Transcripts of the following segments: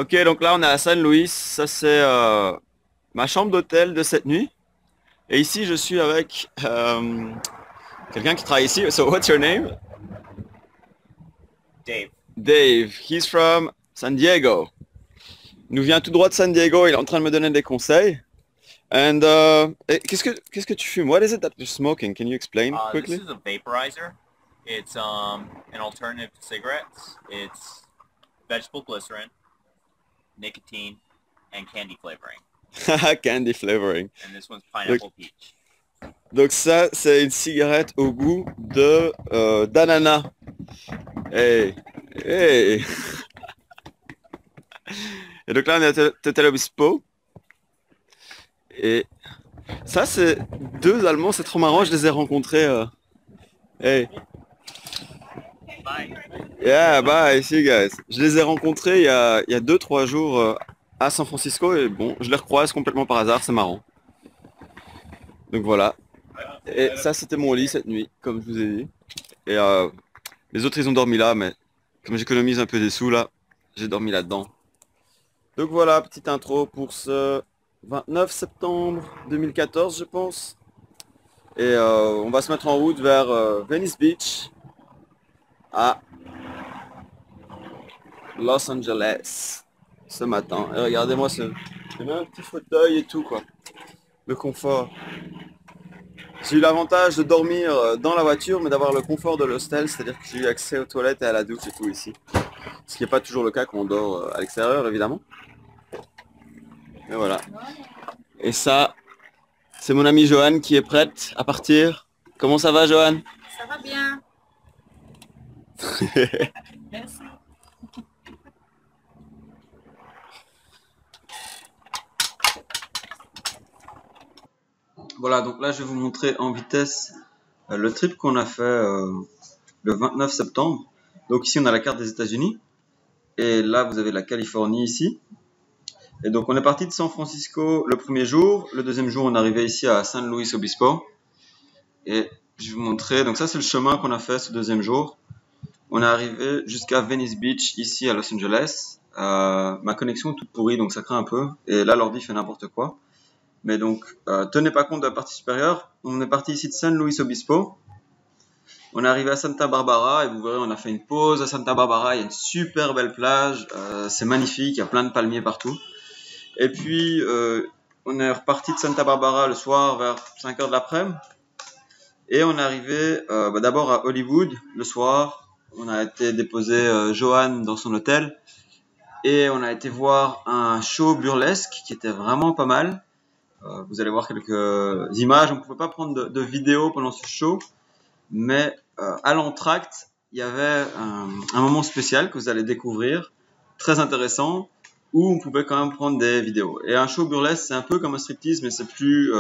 Ok, donc là on est à San Luis, ça c'est ma chambre d'hôtel de cette nuit. Et ici je suis avec quelqu'un qui travaille ici. So what's your name? Dave. Dave. He's from San Diego. Il nous vient tout droit de San Diego, il est en train de me donner des conseils. And qu'est-ce que tu fumes? What is it that you're smoking? Can you explain This quickly? is a vaporizer. It's an alternative to cigarettes. It's vegetable glycerin, nicotine, and candy flavoring. Candy flavoring. And this one's pineapple peach. Donc ça, c'est une cigarette au goût de d'ananas. Hey, hey. Et donc là, on est à Total Obispo. Et ça, c'est deux Allemands, c'est trop marrant, je les ai rencontrés. Hey. Bye. Yeah, bye, see you guys. Je les ai rencontrés il y a 2-3 jours à San Francisco et bon, je les recroise complètement par hasard, c'est marrant. Donc voilà. Et ça, c'était mon lit cette nuit, comme je vous ai dit. Et les autres, ils ont dormi là, mais comme j'économise un peu des sous là, j'ai dormi là-dedans. Donc voilà, petite intro pour ce 29 septembre 2014, je pense. Et on va se mettre en route vers Venice Beach à Los Angeles ce matin. Et regardez-moi ce... J'ai même un petit fauteuil et tout quoi. Le confort. J'ai eu l'avantage de dormir dans la voiture, mais d'avoir le confort de l'hostel, c'est-à-dire que j'ai eu accès aux toilettes et à la douche et tout ici. Ce qui n'est pas toujours le cas quand on dort à l'extérieur, évidemment. Et voilà. Et ça, c'est mon amie Joanne qui est prête à partir. Comment ça va, Joanne? Ça va bien. Merci. Voilà, donc là je vais vous montrer en vitesse le trip qu'on a fait le 29 septembre. Donc ici on a la carte des États-Unis et là vous avez la Californie ici. Et donc on est parti de San Francisco le premier jour, le deuxième jour on est arrivé ici à San Luis Obispo. Et je vais vous montrer, donc ça c'est le chemin qu'on a fait ce deuxième jour. On est arrivé jusqu'à Venice Beach ici à Los Angeles. Ma connexion est toute pourrie donc ça craint un peu et là l'ordi fait n'importe quoi. Mais donc, tenez pas compte de la partie supérieure. On est parti ici de San Luis Obispo. On est arrivé à Santa Barbara et vous verrez, on a fait une pause à Santa Barbara. Il y a une super belle plage. C'est magnifique, il y a plein de palmiers partout. Et puis, on est reparti de Santa Barbara le soir vers 5 h de l'après-midi. Et on est arrivé d'abord à Hollywood le soir. On a été déposer Joanne dans son hôtel. Et on a été voir un show burlesque qui était vraiment pas mal. Vous allez voir quelques images. On ne pouvait pas prendre de vidéo pendant ce show, mais à l'entracte, il y avait un moment spécial que vous allez découvrir, très intéressant, où on pouvait quand même prendre des vidéos. Et un show burlesque, c'est un peu comme un striptease, mais c'est plus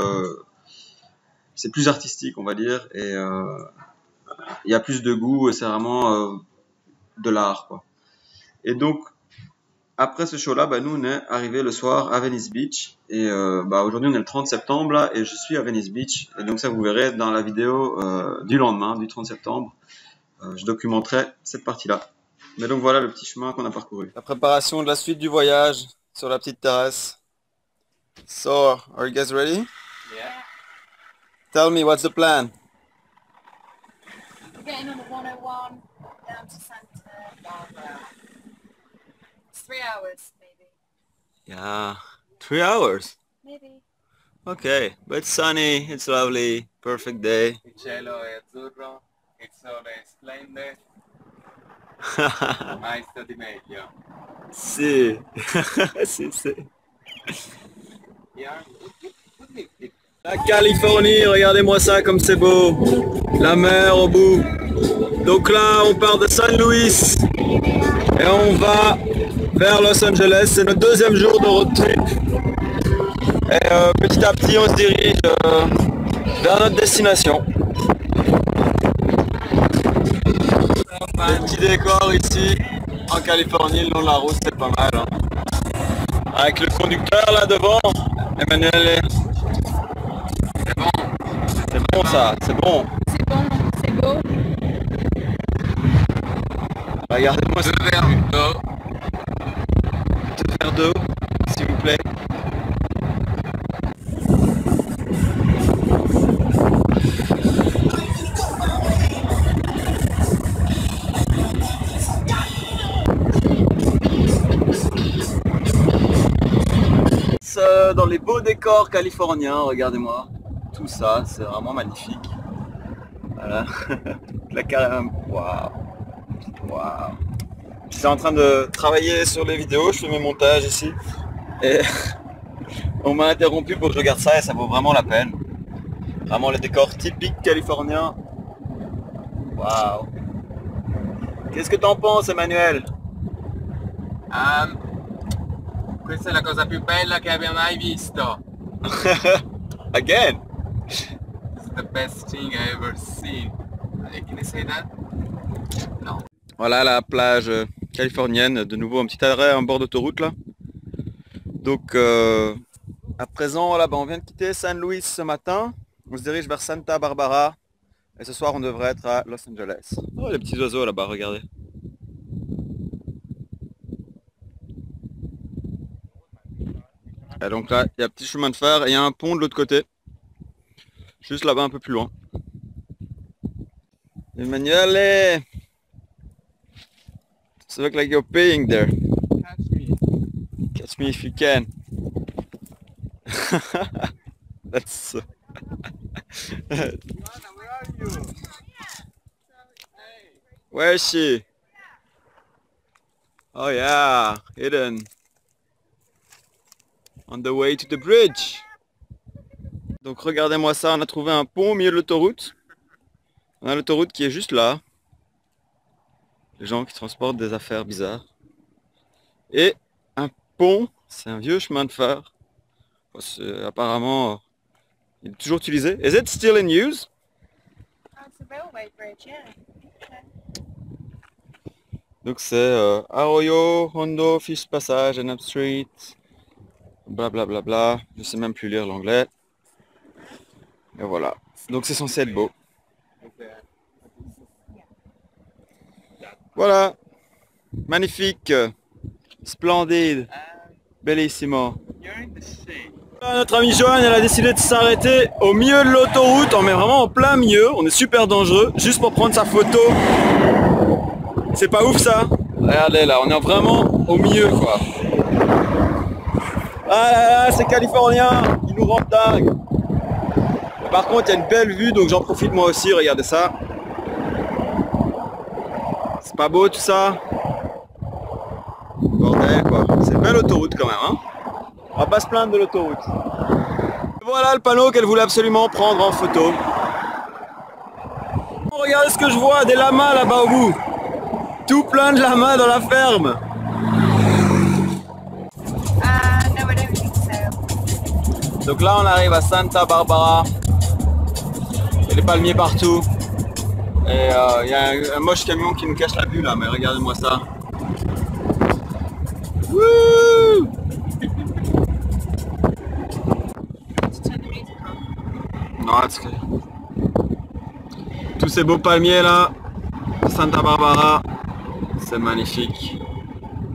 artistique, on va dire, et il y a plus de goût, et c'est vraiment de l'art, quoi. Et donc, après ce show-là, nous on est arrivé le soir à Venice Beach et aujourd'hui on est le 30 septembre là et je suis à Venice Beach et donc ça vous verrez dans la vidéo du lendemain, du 30 septembre, je documenterai cette partie-là. Mais donc voilà le petit chemin qu'on a parcouru. La préparation de la suite du voyage sur la petite terrasse. So, are you guys ready? Yeah. Tell me what's the plan? We're getting on the 101 down to Santa Barbara. It's 3 hours, maybe. Yeah, 3 hours. Maybe. Okay, but it's sunny, it's lovely, perfect day. Il cielo è azzurro, il sole splende, mai sta di meglio. Si, si. Yeah. La Californie, regardez-moi ça comme c'est beau. La mer au bout. Donc là, on part de San Luis et on va vers Los Angeles. C'est notre deuxième jour de road trip. Et petit à petit, on se dirige vers notre destination. Des petits décors ici en Californie, le long de la route, c'est pas mal. Hein. Avec le conducteur là devant, Emmanuel. C'est bon ça, c'est bon. C'est bon, c'est beau. Regardez-moi ça. verre d'eau, s'il vous plaît. Dans les beaux décors californiens, regardez-moi. Tout ça, c'est vraiment magnifique. Voilà. La carrière. Waouh. Waouh. Je suis en train de travailler sur les vidéos, je fais mes montages ici. Et on m'a interrompu pour que je regarde ça et ça vaut vraiment la peine. Vraiment les décors typiques californiens. Waouh. Qu'est-ce que t'en penses, Emmanuel? Questa è la cosa più bella che abbia mai visto. Again? It's the best thing I ever seen. Can you say that? No. Voilà la plage californienne, de nouveau un petit arrêt en bord d'autoroute là. Donc à présent là, on vient de quitter San Luis ce matin, on se dirige vers Santa Barbara et ce soir on devrait être à Los Angeles. Oh les petits oiseaux là-bas, regardez. Et donc là il y a un petit chemin de fer et il y a un pont de l'autre côté, juste là-bas un peu plus loin. Emanuele! So look like you're paying there. Catch me. Catch me if you can. That's Joanna, where are you? Hey. Where is she? Oh yeah, hidden. On the way to the bridge. Donc regardez-moi ça, on a trouvé un pont au milieu de l'autoroute. On a l'autoroute qui est juste là. Les gens qui transportent des affaires bizarres. Et un pont, c'est un vieux chemin de fer. Apparemment, il est toujours utilisé. Is it still in use? Oh, it's a railway bridge, yeah. Donc c'est Arroyo, Hondo, Fish Passage, and Up Street. Blablabla. Bla bla bla. Je sais même plus lire l'anglais. Et voilà. Donc c'est censé être beau. Voilà, magnifique, splendide, bellissimo. Notre amie Joanne, elle a décidé de s'arrêter au milieu de l'autoroute, on est vraiment en plein milieu, on est super dangereux, juste pour prendre sa photo. C'est pas ouf ça? Regardez là, on est vraiment au milieu quoi. Ah là là, c'est californien, ils nous rendent dingue. Par contre, il y a une belle vue, donc j'en profite moi aussi, regardez ça. C'est pas beau tout ça? Bordel quoi. C'est une belle autoroute quand même hein. On va pas se plaindre de l'autoroute. Voilà le panneau qu'elle voulait absolument prendre en photo. Regardez ce que je vois, des lamas là-bas au bout. Tout plein de lamas dans la ferme. No, I don't think so. Donc là on arrive à Santa Barbara. Il y a des palmiers partout. Et il y a un moche camion qui nous cache la vue là, mais regardez-moi ça. Wouh! Non, tous ces beaux palmiers là, Santa Barbara, c'est magnifique.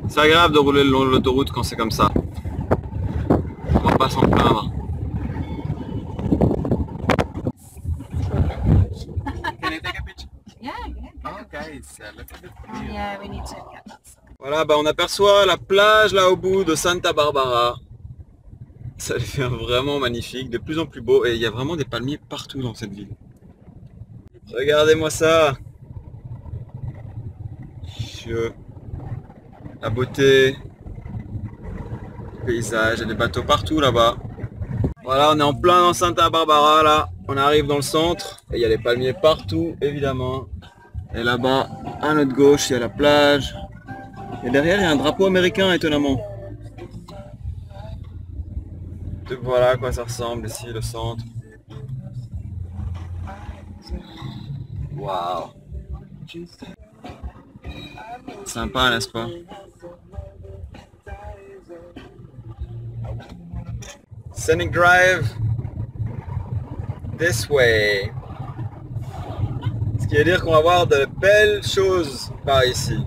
C'est agréable de rouler le long de l'autoroute quand c'est comme ça. On va pas s'en plaindre. Can I take a picture? Yeah, Oh, guys, look at the view. yeah, we need to get that. Voilà, bah on aperçoit la plage là au bout de Santa Barbara. Ça devient vraiment magnifique, de plus en plus beau et il y a vraiment des palmiers partout dans cette ville. Regardez-moi ça. La beauté, le paysage, il y a des bateaux partout là-bas. Voilà, on est en plein dans Santa Barbara là. On arrive dans le centre et il y a les palmiers partout évidemment. Et là-bas, à notre gauche, il y a la plage. Et derrière, il y a un drapeau américain étonnamment. Donc voilà à quoi ça ressemble ici, le centre. Waouh. Sympa, n'est-ce pas? Scenic Drive. This way. Ce qui veut dire qu'on va voir de belles choses par ici.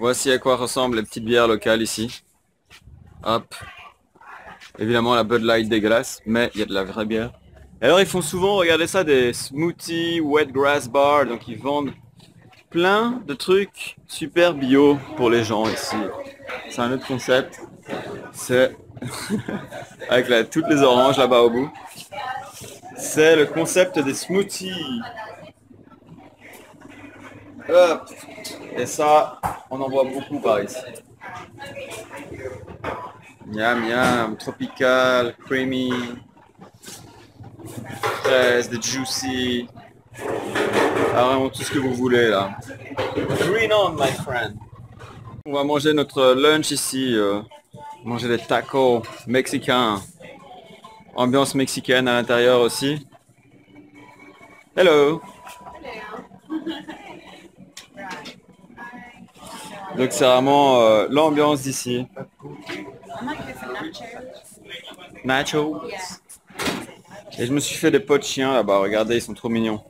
Voici à quoi ressemblent les petites bières locales ici. Hop. Évidemment la Bud Light dégueulasse, mais il y a de la vraie bière. Et alors ils font souvent, regardez ça, des smoothies, wet grass bar, donc ils vendent plein de trucs super bio pour les gens ici. C'est un autre concept. C'est avec toutes les oranges là-bas au bout. C'est le concept des smoothies. Hop. Et ça, on en voit beaucoup par ici. Miam miam, tropical, creamy, fraise, des juicy. Ah, vraiment tout ce que vous voulez là. Green on my friend. On va manger notre lunch ici. Manger des tacos mexicains. Ambiance mexicaine à l'intérieur aussi. Hello. Donc c'est vraiment l'ambiance d'ici. Nachos. Et je me suis fait des pots de chiens là-bas, regardez, ils sont trop mignons.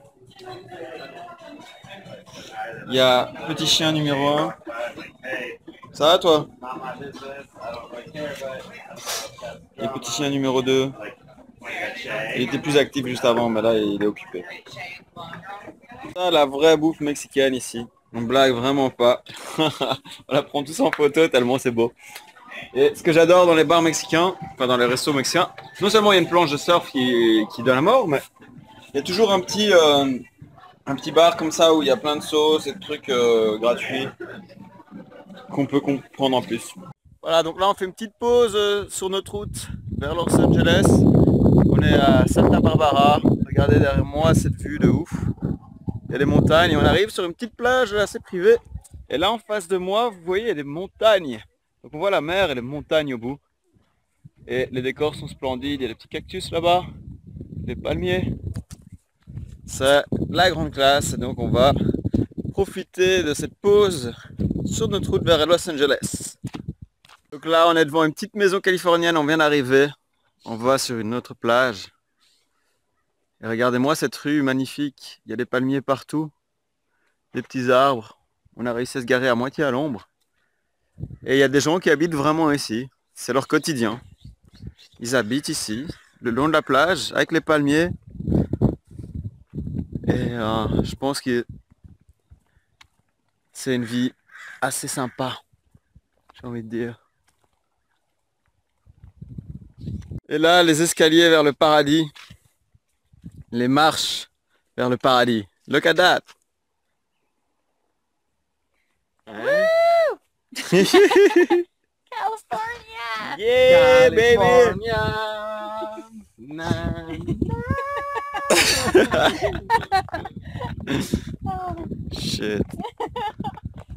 Il y a petit chien numéro 1. Ça va toi? Et petit chien numéro 2. Il était plus actif juste avant, mais là il est occupé. Ça, la vraie bouffe mexicaine ici. On blague vraiment pas. On la prend tous en photo tellement c'est beau. Et ce que j'adore dans les bars mexicains, enfin dans les restos mexicains, non seulement il y a une planche de surf qui donne la mort, mais il y a toujours un petit bar comme ça où il y a plein de sauces et de trucs gratuits qu'on peut comprendre en plus. Voilà, donc là on fait une petite pause sur notre route vers Los Angeles. On est à Santa Barbara. Regardez derrière moi cette vue de ouf. Il y a des montagnes et on arrive sur une petite plage assez privée. Et là en face de moi, vous voyez, il y a des montagnes. Donc on voit la mer et les montagnes au bout. Et les décors sont splendides. Il y a des petits cactus là-bas, des palmiers. C'est la grande classe. Donc on va profiter de cette pause sur notre route vers Los Angeles. Donc là on est devant une petite maison californienne. On vient d'arriver. On va sur une autre plage. Et regardez-moi cette rue magnifique. Il y a des palmiers partout. Des petits arbres. On a réussi à se garer à moitié à l'ombre. Et il y a des gens qui habitent vraiment ici. C'est leur quotidien. Ils habitent ici, le long de la plage, avec les palmiers. Et je pense que c'est une vie assez sympa, j'ai envie de dire. Et là, les escaliers vers le paradis. Les marches vers le paradis. Look at that! California! Yeah, baby! Shit.